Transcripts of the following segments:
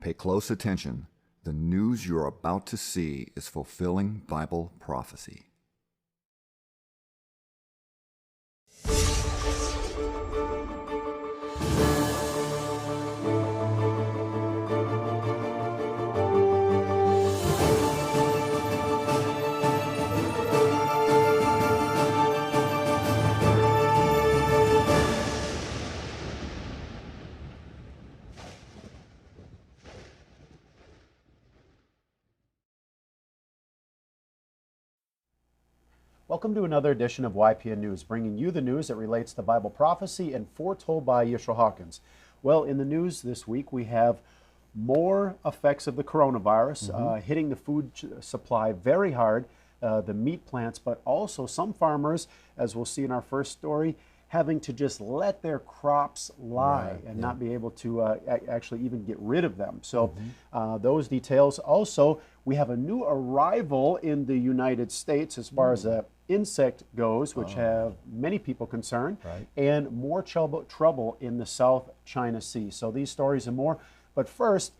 Pay close attention. The news you're about to see is fulfilling Bible prophecy. Welcome to another edition of YPN News, bringing you the news that relates to Bible prophecy and foretold by Yeshua Hawkins. Well, in the news this week, we have more effects of the coronavirus hitting the food supply very hard, the meat plants, but also some farmers, as we'll see in our first story, having to just let their crops lie and not be able to actually even get rid of them. So those details. Also, we have a new arrival in the United States as far as insect goes, which have many people concerned, and more trouble in the South China Sea. So these stories and more. But first,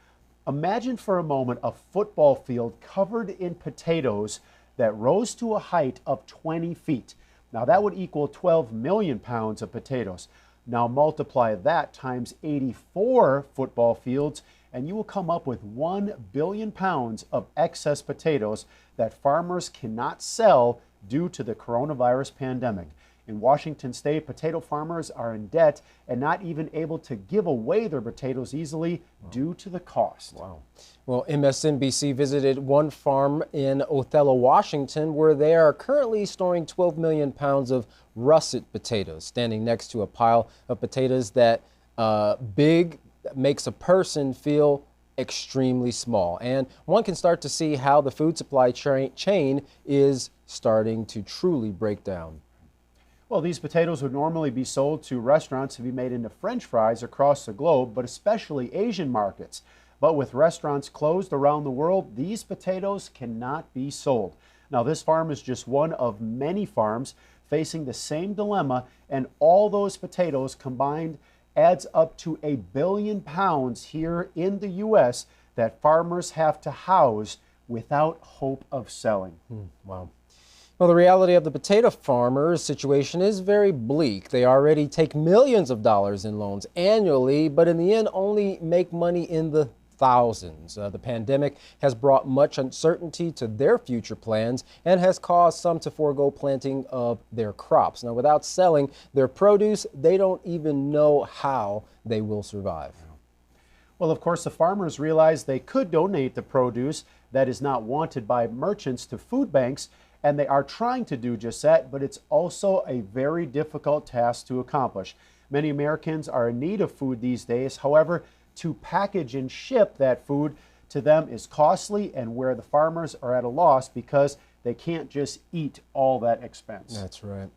imagine for a moment a football field covered in potatoes that rose to a height of 20 feet. Now that would equal 12 million pounds of potatoes. Now multiply that times 84 football fields, and you will come up with 1 billion pounds of excess potatoes that farmers cannot sell due to the coronavirus pandemic. In Washington State, potato farmers are in debt and not even able to give away their potatoes easily due to the cost. Wow. Well, MSNBC visited one farm in Othello, Washington, where they are currently storing 12 million pounds of russet potatoes, standing next to a pile of potatoes that big makes a person feel extremely small. And one can start to see how the food supply chain is starting to truly break down. Well, these potatoes would normally be sold to restaurants to be made into French fries across the globe, but especially Asian markets. But with restaurants closed around the world, these potatoes cannot be sold. Now, this farm is just one of many farms facing the same dilemma, and all those potatoes combined adds up to 1 billion pounds here in the U.S. that farmers have to house without hope of selling. Wow. Well, the reality of the potato farmers' situation is very bleak. They already take millions of dollars in loans annually, but in the end only make money in the thousands. The pandemic has brought much uncertainty to their future plans and has caused some to forego planting of their crops. Now, without selling their produce, they don't even know how they will survive. Well, of course, the farmers realize they could donate the produce that is not wanted by merchants to food banks, and they are trying to do just that, but it's also a very difficult task to accomplish. Many Americans are in need of food these days. However, to package and ship that food to them is costly, and where the farmers are at a loss because they can't just eat all that expense. That's right.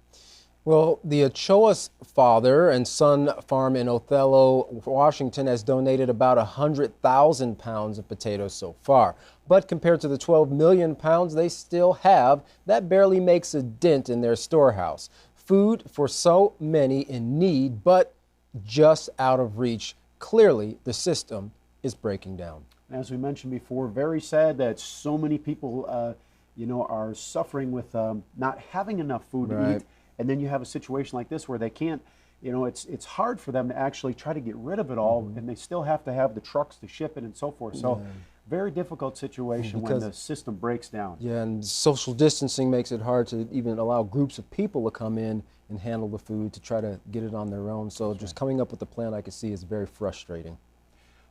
Well, the Ochoa's father and son farm in Othello, Washington, has donated about 100,000 pounds of potatoes so far. But compared to the 12 million pounds they still have, that barely makes a dent in their storehouse. Food for so many in need, but just out of reach. Clearly, the system is breaking down. As we mentioned before, very sad that so many people, are suffering with not having enough food to eat. And then you have a situation like this where they can't, it's hard for them to actually try to get rid of it all, and they still have to have the trucks to ship it and so forth. So very difficult situation when the system breaks down. Yeah, and social distancing makes it hard to even allow groups of people to come in and handle the food to try to get it on their own. So just coming up with a plan, I can see, is very frustrating.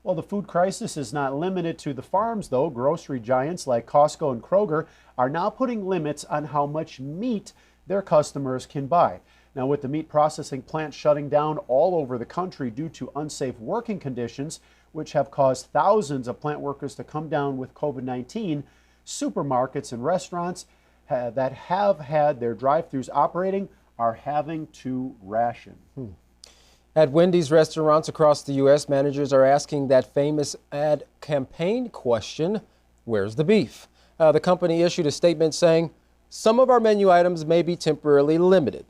Well, the food crisis is not limited to the farms, though. Grocery giants like Costco and Kroger are now putting limits on how much meat their customers can buy. Now, with the meat processing plants shutting down all over the country due to unsafe working conditions, which have caused thousands of plant workers to come down with COVID-19, supermarkets and restaurants that have had their drive-thrus operating are having to ration. At Wendy's restaurants across the U.S., managers are asking that famous ad campaign question, where's the beef? The company issued a statement saying, some of our menu items may be temporarily limited.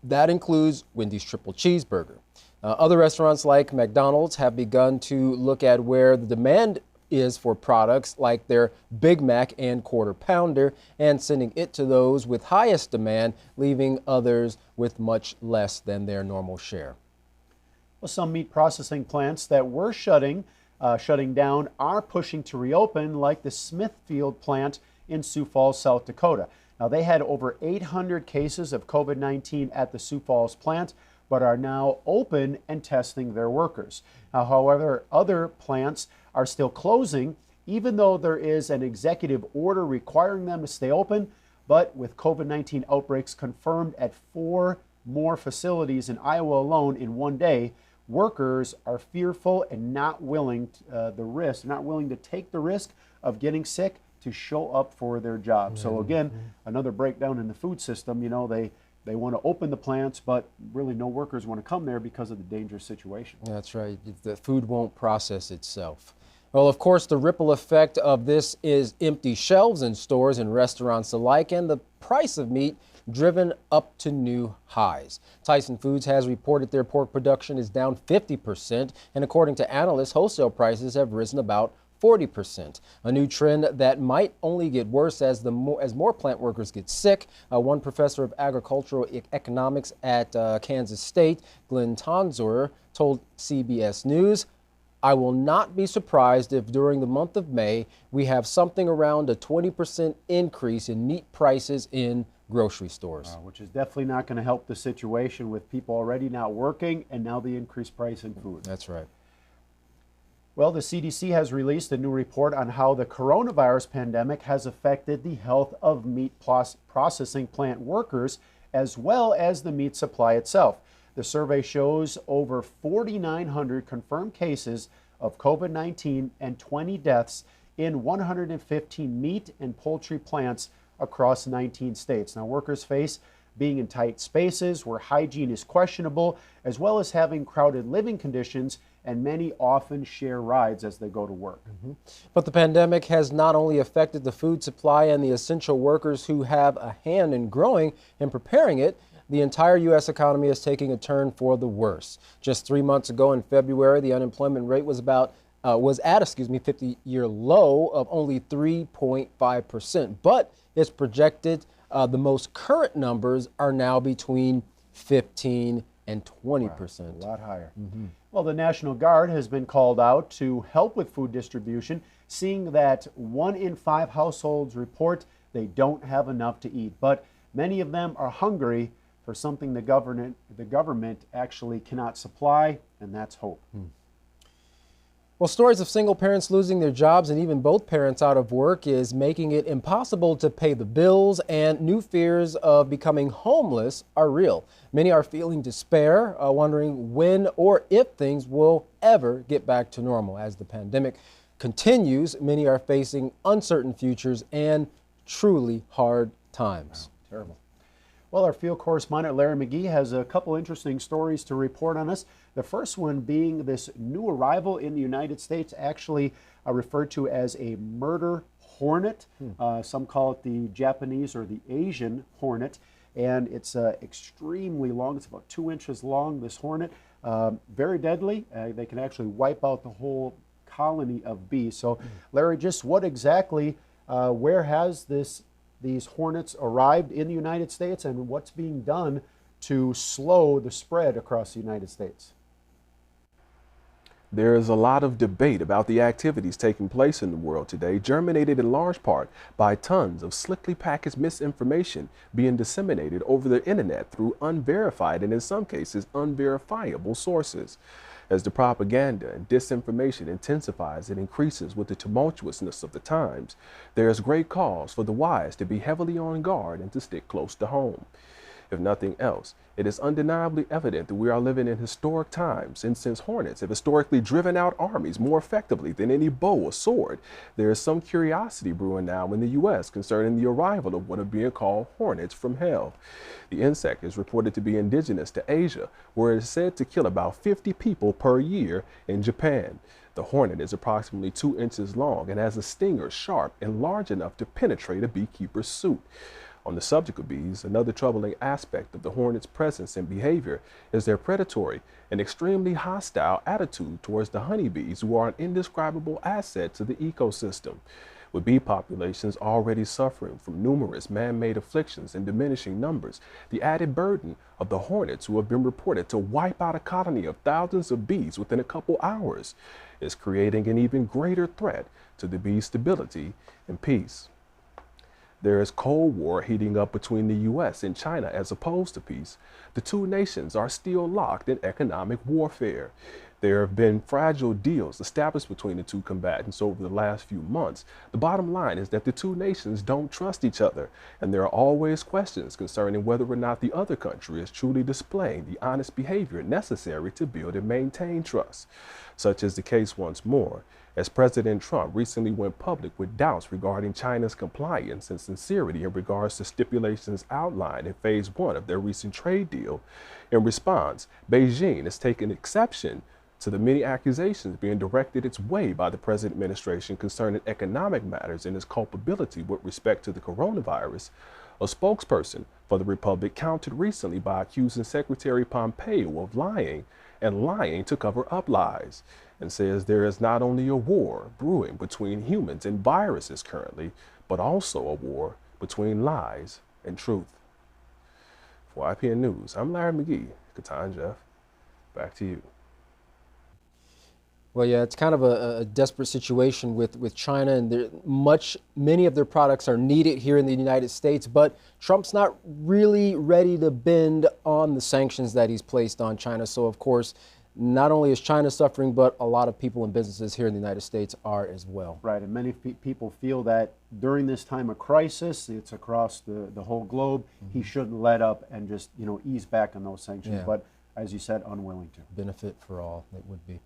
That includes Wendy's triple cheeseburger. Other restaurants like McDonald's have begun to look at where the demand is for products like their Big Mac and Quarter Pounder and sending it to those with highest demand, leaving others with much less than their normal share. Well, some meat processing plants that were shutting down are pushing to reopen, like the Smithfield plant in Sioux Falls, South Dakota. Now, they had over 800 cases of COVID-19 at the Sioux Falls plant, but are now open and testing their workers. Now, however, other plants are still closing, even though there is an executive order requiring them to stay open. But with COVID-19 outbreaks confirmed at 4 more facilities in Iowa alone in one day, workers are fearful and not willing to take the risk of getting sick to show up for their job. So again, another breakdown in the food system. You know, they want to open the plants, but really no workers want to come there because of the dangerous situation. That's right. The food won't process itself. Well, of course, the ripple effect of this is empty shelves in stores and restaurants alike, and the price of meat driven up to new highs. Tyson Foods has reported their pork production is down 50%, and according to analysts, wholesale prices have risen about 40%, a new trend that might only get worse as more plant workers get sick. One professor of agricultural economics at Kansas State, Glenn Tonzor, told CBS News, "I will not be surprised if during the month of May we have something around a 20% increase in meat prices in grocery stores." Which is definitely not going to help the situation with people already not working and now the increased price in food. That's right. Well, the CDC has released a new report on how the coronavirus pandemic has affected the health of meat processing plant workers as well as the meat supply itself. The survey shows over 4,900 confirmed cases of COVID-19 and 20 deaths in 115 meat and poultry plants across 19 states. Now, workers face being in tight spaces where hygiene is questionable, as well as having crowded living conditions, and many often share rides as they go to work. But the pandemic has not only affected the food supply and the essential workers who have a hand in growing and preparing it, the entire U.S. economy is taking a turn for the worse. Just 3 months ago in February, the unemployment rate was at a 50-year low of only 3.5%. But it's projected the most current numbers are now between 15 and 20%. Wow, a lot higher. Well, the National Guard has been called out to help with food distribution, seeing that 1 in 5 households report they don't have enough to eat. But many of them are hungry for something the government actually cannot supply, and that's hope. Well, stories of single parents losing their jobs and even both parents out of work is making it impossible to pay the bills, and new fears of becoming homeless are real. Many are feeling despair, wondering when or if things will ever get back to normal. As the pandemic continues, many are facing uncertain futures and truly hard times. Wow, terrible. Well, our field correspondent Larry McGee has a couple interesting stories to report on us. The first one being this new arrival in the United States, actually referred to as a murder hornet. Some call it the Japanese or the Asian hornet. And it's extremely long. It's about 2 inches long, this hornet. Very deadly. They can actually wipe out the whole colony of bees. So, Larry, just what exactly, where has these hornets arrived in the United States, and what's being done to slow the spread across the United States? There is a lot of debate about the activities taking place in the world today, germinated in large part by tons of slickly packaged misinformation being disseminated over the internet through unverified and in some cases unverifiable sources. As the propaganda and disinformation intensifies and increases with the tumultuousness of the times, there is great cause for the wise to be heavily on guard and to stick close to home. If nothing else, it is undeniably evident that we are living in historic times, and since hornets have historically driven out armies more effectively than any bow or sword, there is some curiosity brewing now in the U.S. concerning the arrival of what are being called hornets from hell. The insect is reported to be indigenous to Asia, where it is said to kill about 50 people per year in Japan. The hornet is approximately 2 inches long and has a stinger sharp and large enough to penetrate a beekeeper's suit. On the subject of bees, another troubling aspect of the hornet's presence and behavior is their predatory and extremely hostile attitude towards the honeybees, who are an indescribable asset to the ecosystem. With bee populations already suffering from numerous man-made afflictions and diminishing numbers, the added burden of the hornets, who have been reported to wipe out a colony of thousands of bees within a couple hours, is creating an even greater threat to the bees' stability and peace. There is Cold War heating up between the U.S. and China as opposed to peace. The two nations are still locked in economic warfare. There have been fragile deals established between the two combatants over the last few months. The bottom line is that the two nations don't trust each other, and there are always questions concerning whether or not the other country is truly displaying the honest behavior necessary to build and maintain trust. Such is the case once more, as President Trump recently went public with doubts regarding China's compliance and sincerity in regards to stipulations outlined in Phase 1 of their recent trade deal. In response, Beijing has taken exception to the many accusations being directed its way by the present administration concerning economic matters and its culpability with respect to the coronavirus. A spokesperson for the Republic countered recently by accusing Secretary Pompeo of lying to cover up lies, and says there is not only a war brewing between humans and viruses currently, but also a war between lies and truth. For YPN News, I'm Larry McGee. Katan Jeff, back to you. Well, yeah, it's kind of a desperate situation with China, and many of their products are needed here in the United States, but Trump's not really ready to bend on the sanctions that he's placed on China. So, of course, not only is China suffering, but a lot of people and businesses here in the United States are as well. Right, and many people feel that during this time of crisis, it's across the whole globe, he shouldn't let up and just, ease back on those sanctions, but as you said, unwilling to. Benefit for all, it would be.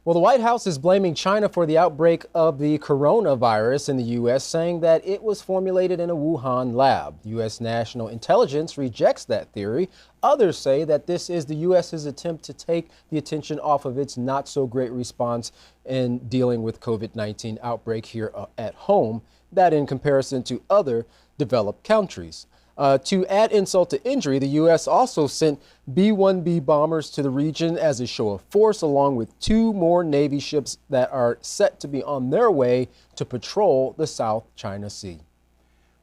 Well, the White House is blaming China for the outbreak of the coronavirus in the U.S., saying that it was formulated in a Wuhan lab. U.S. national intelligence rejects that theory. Others say that this is the U.S.'s attempt to take the attention off of its not-so-great response in dealing with COVID-19 outbreak here at home, that in comparison to other developed countries. To add insult to injury, the U.S. also sent B-1B bombers to the region as a show of force, along with 2 more Navy ships that are set to be on their way to patrol the South China Sea.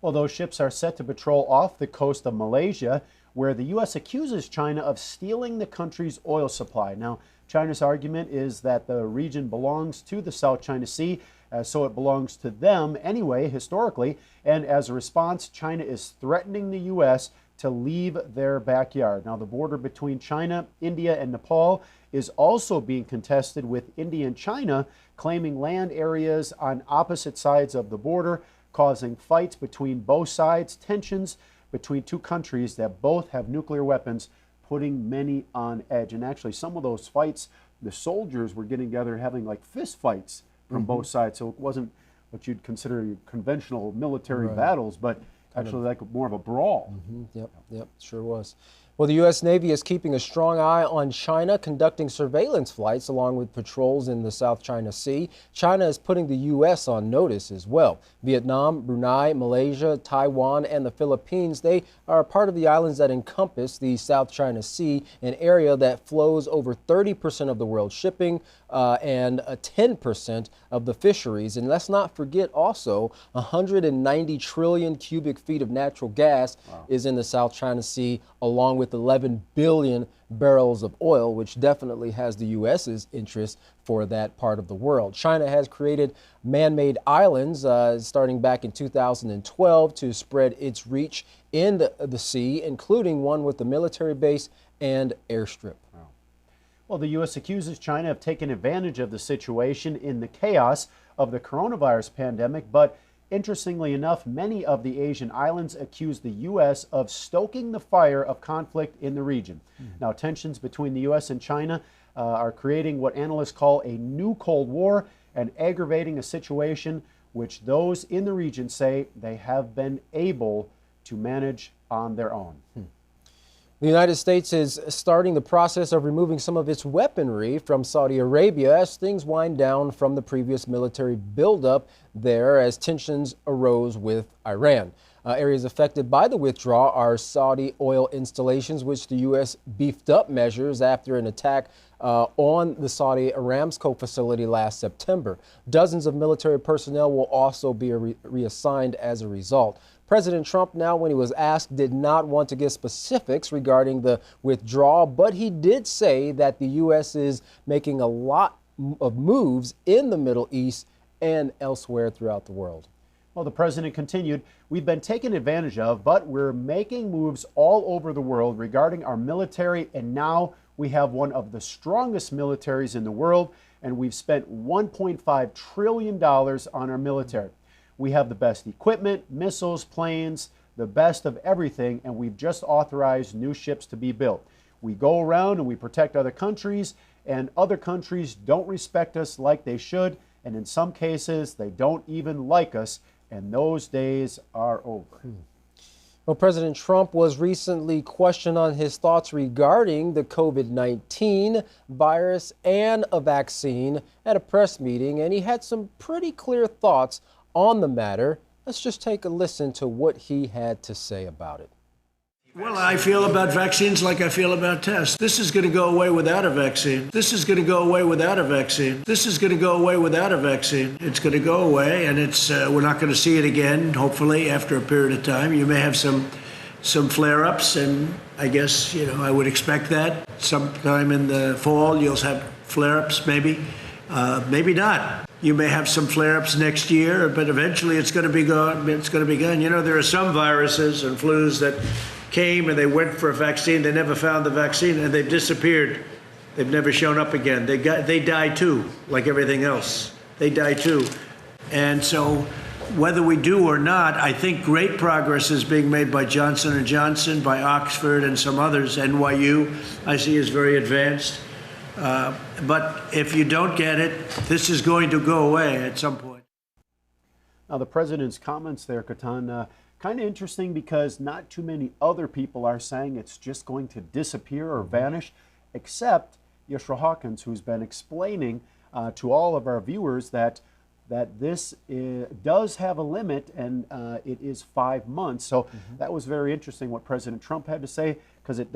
Well, those ships are set to patrol off the coast of Malaysia, where the U.S. accuses China of stealing the country's oil supply. Now, China's argument is that the region belongs to the South China Sea, so it belongs to them anyway, historically, and as a response, China is threatening the U.S. to leave their backyard. Now, the border between China, India, and Nepal is also being contested, with India and China claiming land areas on opposite sides of the border, causing fights between both sides, tensions between two countries that both have nuclear weapons, putting many on edge. And actually, some of those fights, the soldiers were getting together having like fist fights from both sides. So it wasn't what you'd consider conventional military battles, but actually like more of a brawl. Yep, sure was. Well, the U.S. Navy is keeping a strong eye on China, conducting surveillance flights along with patrols in the South China Sea. China is putting the U.S. on notice as well. Vietnam, Brunei, Malaysia, Taiwan, and the Philippines, they are part of the islands that encompass the South China Sea, an area that flows over 30% of the world's shipping and 10% of the fisheries. And let's not forget also 190 trillion cubic feet of natural gas is in the South China Sea, along with 11 billion barrels of oil, which definitely has the U.S.'s interest for that part of the world. China has created man-made islands starting back in 2012 to spread its reach in the sea, including one with a military base and airstrip. Well, the U.S. accuses China of taking advantage of the situation in the chaos of the coronavirus pandemic, but interestingly enough, many of the Asian islands accuse the U.S. of stoking the fire of conflict in the region. Now, tensions between the U.S. and China are creating what analysts call a new Cold War and aggravating a situation which those in the region say they have been able to manage on their own. The United States is starting the process of removing some of its weaponry from Saudi Arabia as things wind down from the previous military buildup there as tensions arose with Iran. Areas affected by the withdrawal are Saudi oil installations, which the U.S. beefed up measures after an attack on the Saudi Aramco facility last September. Dozens of military personnel will also be reassigned as a result. President Trump, now when he was asked, did not want to give specifics regarding the withdrawal, but he did say that the U.S. is making a lot of moves in the Middle East and elsewhere throughout the world. Well, the president continued, "We've been taken advantage of, but we're making moves all over the world regarding our military, and now we have one of the strongest militaries in the world, and we've spent $1.5 trillion on our military. We have the best equipment, missiles, planes, the best of everything, and we've just authorized new ships to be built. We go around and we protect other countries, and other countries don't respect us like they should, and in some cases, they don't even like us, and those days are over." Well, President Trump was recently questioned on his thoughts regarding the COVID-19 virus and a vaccine at a press meeting, and he had some pretty clear thoughts on the matter. Let's just take a listen to what he had to say about it. Well, I feel about vaccines like I feel about tests. This is going to go away without a vaccine. This is going to go away without a vaccine. This is going to go away without a vaccine. It's going to go away, and we're not going to see it again, hopefully, after a period of time. You may have some flare-ups, and I guess, I would expect that. Sometime in the fall, you'll have flare-ups, maybe. Maybe not. You may have some flare-ups next year, but eventually it's going to be gone. It's going to be gone. There are some viruses and flus that came and they went for a vaccine. They never found the vaccine and they've disappeared. They've never shown up again. They die too, like everything else. They die too. And so whether we do or not, I think great progress is being made by Johnson & Johnson, by Oxford and some others. NYU, I see, is very advanced. But if you don't get it, this is going to go away at some point. Now, the president's comments there, Katan, kind of interesting because not too many other people are saying it's just going to disappear or vanish, except Yeshua Hawkins, who's been explaining to all of our viewers that this does have a limit, and it is 5 months. So that was very interesting what President Trump had to say, because it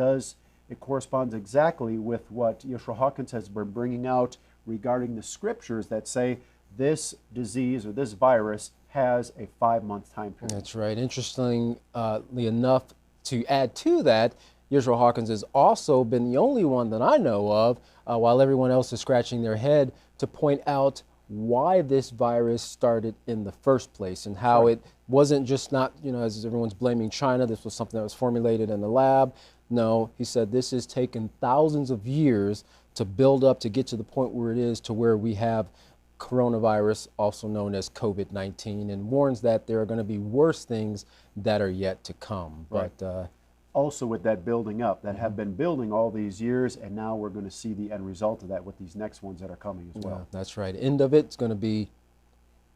corresponds exactly with what Yeshua Hawkins has been bringing out regarding the scriptures that say this disease or this virus has a 5-month time period. That's right. Interestingly enough, to add to that, Yeshua Hawkins has also been the only one that I know of, while everyone else is scratching their head, to point out why this virus started in the first place and how it wasn't just not, as everyone's blaming China, this was something that was formulated in the lab. No, he said this has taken thousands of years to build up to get to the point where it is, to where we have coronavirus, also known as COVID-19, and warns that there are going to be worse things that are yet to come. Right. But also with that building up, that have been building all these years, and now we're going to see the end result of that with these next ones that are coming as well. Yeah, that's right. End of it's going to be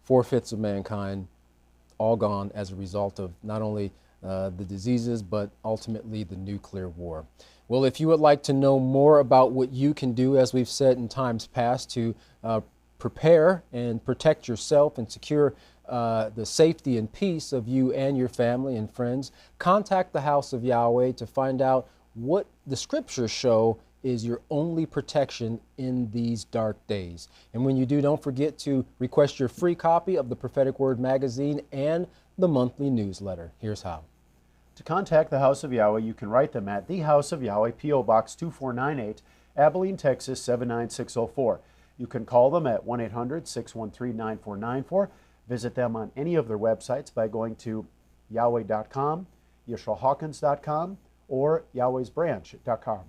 4/5 of mankind all gone as a result of not only the diseases, but ultimately the nuclear war. Well, if you would like to know more about what you can do, as we've said in times past, to prepare and protect yourself and secure the safety and peace of you and your family and friends, contact the House of Yahweh to find out what the scriptures show is your only protection in these dark days. And when you do, don't forget to request your free copy of the Prophetic Word magazine and the monthly newsletter. Here's how. To contact the House of Yahweh, you can write them at the House of Yahweh, P.O. Box 2498, Abilene, Texas 79604. You can call them at 1-800-613-9494. Visit them on any of their websites by going to Yahweh.com, YeshuaHawkins.com, or Yahweh'sBranch.com.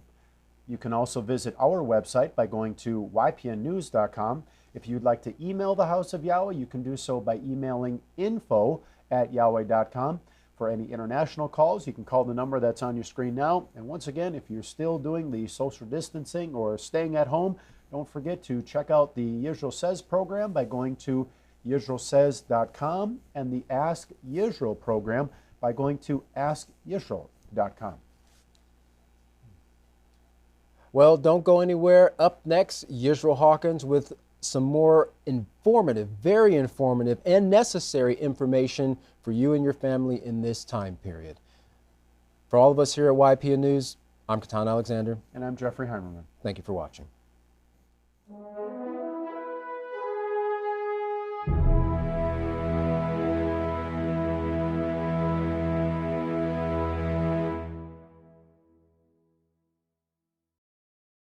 You can also visit our website by going to YPNnews.com. If you'd like to email the House of Yahweh, you can do so by emailing info@Yahweh.com. For any international calls, you can call the number that's on your screen now. And once again, if you're still doing the social distancing or staying at home, don't forget to check out the Yisrael Says program by going to YisraelSays.com, and the Ask Yisrael program by going to AskYisrael.com. Well, don't go anywhere. Up next, Yisrael Hawkins with some more informative, very informative, and necessary information for you and your family in this time period. For all of us here at YPN News, I'm Katan Alexander. And I'm Jeffrey Heimerman. Thank you for watching.